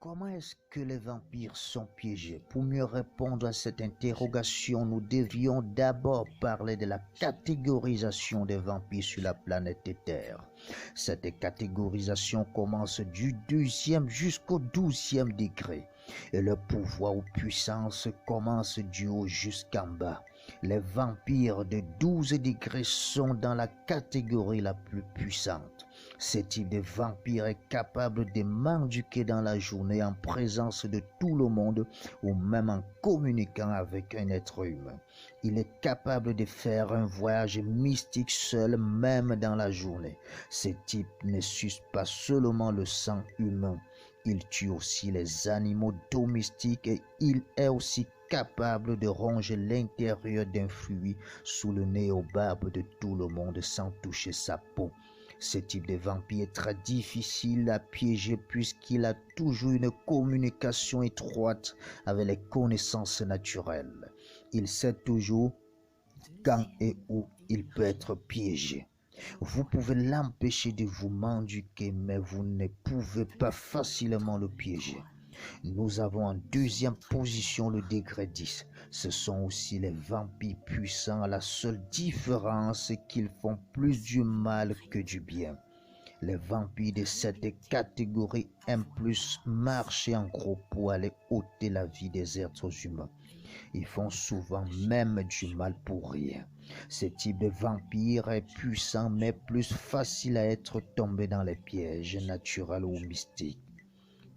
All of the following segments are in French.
Comment est-ce que les vampires sont piégés? Pour mieux répondre à cette interrogation, nous devions d'abord parler de la catégorisation des vampires sur la planète Terre. Cette catégorisation commence du 2e jusqu'au 12e degré et le pouvoir ou puissance commence du haut jusqu'en bas. Les vampires de 12 degrés sont dans la catégorie la plus puissante. Ce type de vampire est capable de m'indiquer dans la journée en présence de tout le monde ou même en communiquant avec un être humain. Il est capable de faire un voyage mystique seul même dans la journée. Ce type ne suce pas seulement le sang humain, il tue aussi les animaux domestiques et il est aussi capable de ronger l'intérieur d'un fruit sous le nez aux barbes de tout le monde sans toucher sa peau. Ce type de vampire est très difficile à piéger puisqu'il a toujours une communication étroite avec les connaissances naturelles. Il sait toujours quand et où il peut être piégé. Vous pouvez l'empêcher de vous mendiquer, mais vous ne pouvez pas facilement le piéger. Nous avons en 2e position le degré 10. Ce sont aussi les vampires puissants. La seule différence est qu'ils font plus du mal que du bien. Les vampires de cette catégorie aiment plus marcher en groupe pour aller ôter la vie des êtres humains. Ils font souvent même du mal pour rien. Ce type de vampire est puissant mais plus facile à être tombé dans les pièges naturels ou mystiques.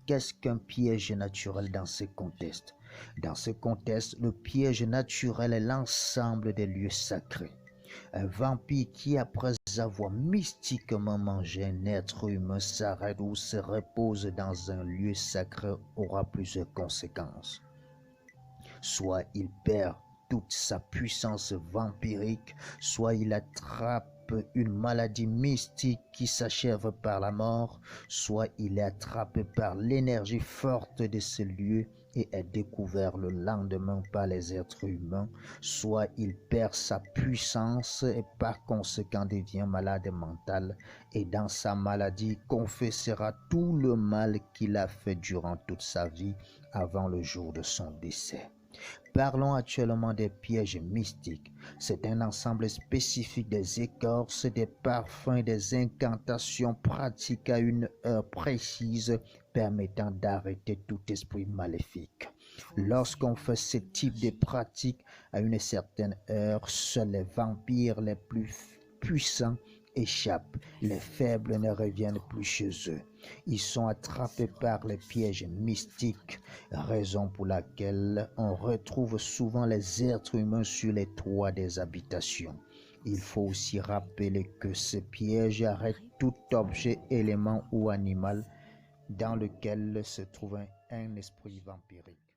Qu'est-ce qu'un piège naturel dans ce contexte? Dans ce contexte, le piège naturel est l'ensemble des lieux sacrés. Un vampire qui, après avoir mystiquement mangé un être humain, s'arrête ou se repose dans un lieu sacré aura plusieurs conséquences. Soit il perd toute sa puissance vampirique, soit il attrape une maladie mystique qui s'achève par la mort, soit il est attrapé par l'énergie forte de ce lieu et est découvert le lendemain par les êtres humains, soit il perd sa puissance et par conséquent devient malade mental et dans sa maladie confessera tout le mal qu'il a fait durant toute sa vie avant le jour de son décès. Parlons actuellement des pièges mystiques. C'est un ensemble spécifique des écorces, des parfums et des incantations pratiques à une heure précise permettant d'arrêter tout esprit maléfique. Lorsqu'on fait ce type de pratiques à une certaine heure, seuls les vampires les plus puissants échappent. Les faibles ne reviennent plus chez eux. Ils sont attrapés par les pièges mystiques, raison pour laquelle on retrouve souvent les êtres humains sur les toits des habitations. Il faut aussi rappeler que ce piège arrête tout objet, élément ou animal dans lequel se trouve un esprit vampirique.